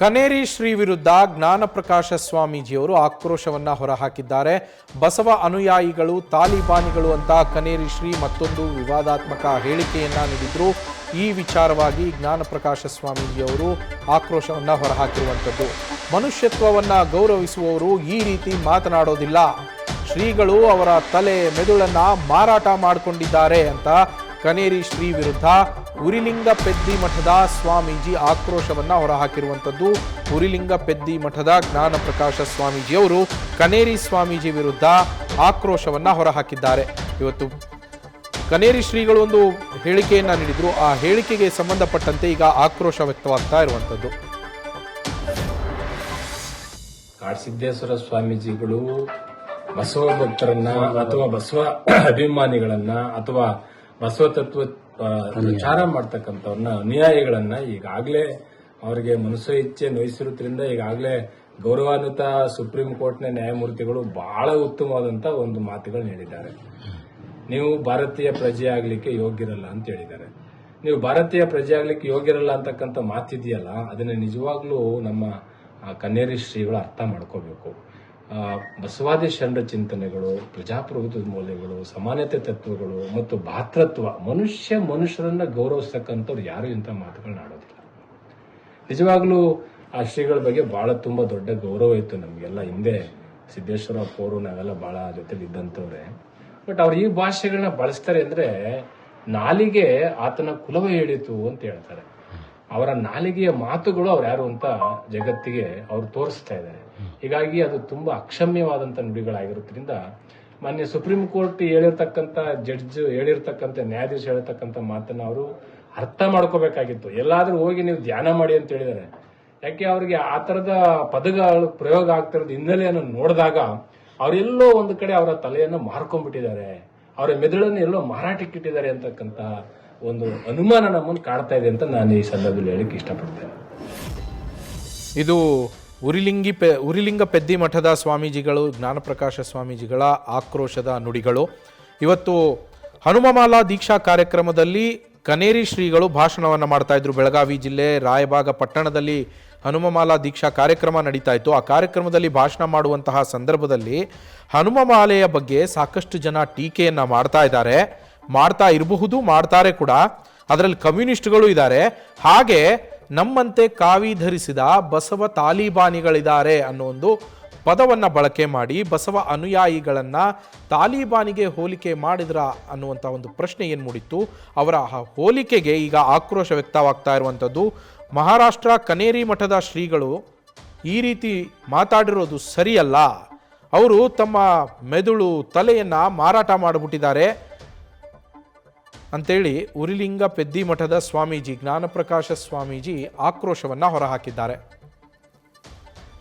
ಕನೇರಿ ಶ್ರೀ ವಿರುದ್ಧ ಜ್ಞಾನಪ್ರಕಾಶ ಸ್ವಾಮೀಜಿಯವರು ಆಕ್ರೋಶವನ್ನ ಹೊರಹಾಕಿದ್ದಾರೆ. ಬಸವ ಅನುಯಾಯಿಗಳು ತಾಲಿಬಾನಿಗಳು ಅಂತ ಕನೇರಿ ಶ್ರೀ ಮತ್ತೊಂದು ವಿವಾದಾತ್ಮಕ ಹೇಳಿಕೆಯನ್ನ ನೀಡಿದ್ರು. ಈ ವಿಚಾರವಾಗಿ ಜ್ಞಾನಪ್ರಕಾಶ ಸ್ವಾಮೀಜಿಯವರು ಆಕ್ರೋಶವನ್ನ ಹೊರಹಾಕಿರುವಂಥದ್ದು. ಮನುಷ್ಯತ್ವವನ್ನ ಗೌರವಿಸುವವರು ಈ ರೀತಿ ಮಾತನಾಡೋದಿಲ್ಲ. ಶ್ರೀಗಳು ಅವರ ತಲೆ ಮೆದುಳನ್ನ ಮಾರಾಟ ಮಾಡಿಕೊಂಡಿದ್ದಾರೆ ಅಂತ ಕನೇರಿ ಶ್ರೀ ವಿರುದ್ಧ ಉರಿಲಿಂಗ ಪೆದ್ದಿ ಮಠದ ಸ್ವಾಮೀಜಿ ಆಕ್ರೋಶವನ್ನ ಹೊರಹಾಕಿರುವಂಥದ್ದು. ಉರಿಲಿಂಗ ಪೆದ್ದಿ ಮಠದ ಜ್ಞಾನಪ್ರಕಾಶ ಸ್ವಾಮೀಜಿಯವರು ಕನೇರಿ ಸ್ವಾಮೀಜಿ ವಿರುದ್ಧ ಆಕ್ರೋಶವನ್ನ ಹೊರಹಾಕಿದ್ದಾರೆ. ಇವತ್ತು ಕನೇರಿ ಶ್ರೀಗಳು ಒಂದು ಹೇಳಿಕೆಯನ್ನ ನೀಡಿದ್ರು. ಆ ಹೇಳಿಕೆಗೆ ಸಂಬಂಧಪಟ್ಟಂತೆ ಈಗ ಆಕ್ರೋಶ ವ್ಯಕ್ತವಾಗ್ತಾ ಇರುವಂಥದ್ದು. ಕಾಡಸಿದ್ದೇಶ್ವರ ಸ್ವಾಮೀಜಿಗಳು ಬಸವ ಭಕ್ತರನ್ನ ಅಥವಾ ಬಸವ ಅಭಿಮಾನಿಗಳನ್ನ ಅಥವಾ ಬಸವ ತತ್ವ ಪ್ರಚಾರ ಮಾಡ್ತಕ್ಕಂಥವ್ರನ್ನ ಅನುಯಾಯಿಗಳನ್ನ ಈಗಾಗಲೇ ಅವರಿಗೆ ಮನಸ್ಸು ಇಚ್ಛೆ ನೋಯಿಸಿರುವುದರಿಂದ ಈಗಾಗಲೇ ಗೌರವಾನ್ವಿತ ಸುಪ್ರೀಂ ಕೋರ್ಟ್ನ ನ್ಯಾಯಮೂರ್ತಿಗಳು ಬಹಳ ಉತ್ತಮವಾದಂತ ಒಂದು ಮಾತುಗಳು ನೀಡಿದ್ದಾರೆ. ನೀವು ಭಾರತೀಯ ಪ್ರಜೆ ಆಗ್ಲಿಕ್ಕೆ ಯೋಗ್ಯರಲ್ಲ ಅಂತ ಹೇಳಿದ್ದಾರೆ. ನೀವು ಭಾರತೀಯ ಪ್ರಜೆ ಆಗ್ಲಿಕ್ಕೆ ಯೋಗ್ಯರಲ್ಲ ಅಂತಕ್ಕಂಥ ಮಾತಿದೆಯಲ್ಲ, ಅದನ್ನ ನಿಜವಾಗ್ಲೂ ನಮ್ಮ ಕನ್ನೇರಿ ಶ್ರೀಗಳು ಅರ್ಥ ಮಾಡ್ಕೋಬೇಕು. ಬಸವಾದಿ ಶರಣ ಚಿಂತನೆಗಳು, ಪ್ರಜಾಪ್ರಭುತ್ವದ ಮೌಲ್ಯಗಳು, ಸಮಾನತೆ ತತ್ವಗಳು ಮತ್ತು ಭಾತೃತ್ವ, ಮನುಷ್ಯರನ್ನ ಗೌರವಿಸ್ತಕ್ಕಂಥವ್ರು ಯಾರು ಇಂಥ ಮಾತುಗಳನ್ನ ಆಡೋದಿಲ್ಲ. ನಿಜವಾಗ್ಲೂ ಆ ಶ್ರೀಗಳ ಬಗ್ಗೆ ಬಹಳ ತುಂಬಾ ದೊಡ್ಡ ಗೌರವ ಇತ್ತು ನಮಗೆಲ್ಲ. ಹಿಂದೆ ಸಿದ್ದೇಶ್ವರ ಅವರು ನಾವೆಲ್ಲ ಬಹಳ ಜೊತೆಲಿ ಇದ್ದಂಥವ್ರೆ. ಬಟ್ ಅವ್ರು ಈ ಭಾಷೆಗಳನ್ನ ಬಳಸ್ತಾರೆ ಅಂದ್ರೆ ನಾಲಿಗೆ ಆತನ ಕುಲವೇ ಹೇಳಿತು ಅಂತ ಹೇಳ್ತಾರೆ. ಅವರ ನಾಲಿಗೆಯ ಮಾತುಗಳು ಅವ್ರು ಯಾರು ಅಂತ ಜಗತ್ತಿಗೆ ಅವ್ರು ತೋರಿಸ್ತಾ ಇದ್ದಾರೆ. ಹೀಗಾಗಿ ಅದು ತುಂಬಾ ಅಕ್ಷಮ್ಯವಾದಂತ ನುಡಿಗಳಾಗಿರೋದ್ರಿಂದ ಮಾನ್ಯ ಸುಪ್ರೀಂ ಕೋರ್ಟ್ ಹೇಳಿರ್ತಕ್ಕಂಥ ಜಡ್ಜ್ ಹೇಳಿರ್ತಕ್ಕಂಥ ನ್ಯಾಯಾಧೀಶ ಹೇಳಿರ್ತಕ್ಕಂಥ ಮಾತನ್ನ ಅವರು ಅರ್ಥ ಮಾಡ್ಕೋಬೇಕಾಗಿತ್ತು. ಎಲ್ಲಾದ್ರೂ ಹೋಗಿ ನೀವು ಧ್ಯಾನ ಮಾಡಿ ಅಂತ ಹೇಳಿದ್ದಾರೆ. ಯಾಕೆ ಅವ್ರಿಗೆ ಆ ತರದ ಪದಗಳು ಪ್ರಯೋಗ ಆಗ್ತಿರೋದು ಹಿನ್ನೆಲೆಯನ್ನು ನೋಡಿದಾಗ ಅವರೆಲ್ಲೋ ಒಂದು ಕಡೆ ಅವರ ತಲೆಯನ್ನು ಮಾರ್ಕೊಂಡ್ಬಿಟ್ಟಿದ್ದಾರೆ, ಅವರ ಮೆದುಳನ್ನು ಎಲ್ಲೋ ಮಾರಾಟಕ್ಕಿಟ್ಟಿದ್ದಾರೆ ಅಂತಕ್ಕಂಥ ಒಂದು ಅನುಮಾನ ನಮ್ಮನ್ನು ಕಾಡ್ತಾ ಇದೆ ಅಂತ ನಾನು ಈ ಸಂದರ್ಭದಲ್ಲಿ ಹೇಳಿಕ್ಕೆ ಇಷ್ಟಪಡ್ತೇನೆ. ಇದು ಉರಿಲಿಂಗ ಪೆದ್ದಿ ಮಠದ ಸ್ವಾಮೀಜಿಗಳು, ಜ್ಞಾನಪ್ರಕಾಶ ಸ್ವಾಮೀಜಿಗಳ ಆಕ್ರೋಶದ ನುಡಿಗಳು. ಇವತ್ತು ಹನುಮಮಾಲಾ ದೀಕ್ಷಾ ಕಾರ್ಯಕ್ರಮದಲ್ಲಿ ಕನೇರಿ ಶ್ರೀಗಳು ಭಾಷಣವನ್ನು ಮಾಡ್ತಾ ಇದ್ರು. ಬೆಳಗಾವಿ ಜಿಲ್ಲೆ ರಾಯಬಾಗ ಪಟ್ಟಣದಲ್ಲಿ ಹನುಮಮಾಲಾ ದೀಕ್ಷಾ ಕಾರ್ಯಕ್ರಮ ನಡೀತಾ ಇತ್ತು. ಆ ಕಾರ್ಯಕ್ರಮದಲ್ಲಿ ಭಾಷಣ ಮಾಡುವಂತಹ ಸಂದರ್ಭದಲ್ಲಿ ಹನುಮಮಾಲೆಯ ಬಗ್ಗೆ ಸಾಕಷ್ಟು ಜನ ಟೀಕೆಯನ್ನ ಮಾಡ್ತಾ ಇರಬಹುದು, ಮಾಡ್ತಾರೆ ಕೂಡ. ಅದರಲ್ಲಿ ಕಮ್ಯುನಿಸ್ಟ್ಗಳು ಇದ್ದಾರೆ, ಹಾಗೆ ನಮ್ಮಂತೆ ಕಾವಿ ಧರಿಸಿದ ಬಸವ ತಾಲಿಬಾನಿಗಳಿದ್ದಾರೆ ಅನ್ನೋ ಒಂದು ಪದವನ್ನ ಬಳಕೆ ಮಾಡಿ ಬಸವ ಅನುಯಾಯಿಗಳನ್ನ ತಾಲಿಬಾನಿಗೆ ಹೋಲಿಕೆ ಮಾಡಿದ್ರ ಅನ್ನುವಂಥ ಒಂದು ಪ್ರಶ್ನೆ ಏನು ಮೂಡಿತ್ತು. ಅವರ ಹೋಲಿಕೆಗೆ ಈಗ ಆಕ್ರೋಶ ವ್ಯಕ್ತವಾಗ್ತಾ ಇರುವಂಥದ್ದು. ಮಹಾರಾಷ್ಟ್ರ ಕನೇರಿ ಮಠದ ಶ್ರೀಗಳು ಈ ರೀತಿ ಮಾತಾಡಿರೋದು ಸರಿಯಲ್ಲ. ಅವರು ತಮ್ಮ ಮೆದುಳು ತಲೆಯನ್ನ ಮಾರಾಟ ಮಾಡಿಬಿಟ್ಟಿದ್ದಾರೆ ಅಂತೇಳಿ ಉರಿಲಿಂಗ ಪೆದ್ದಿ ಮಠದ ಸ್ವಾಮೀಜಿ ಜ್ಞಾನಪ್ರಕಾಶ ಸ್ವಾಮೀಜಿ ಆಕ್ರೋಶವನ್ನ ಹೊರಹಾಕಿದ್ದಾರೆ.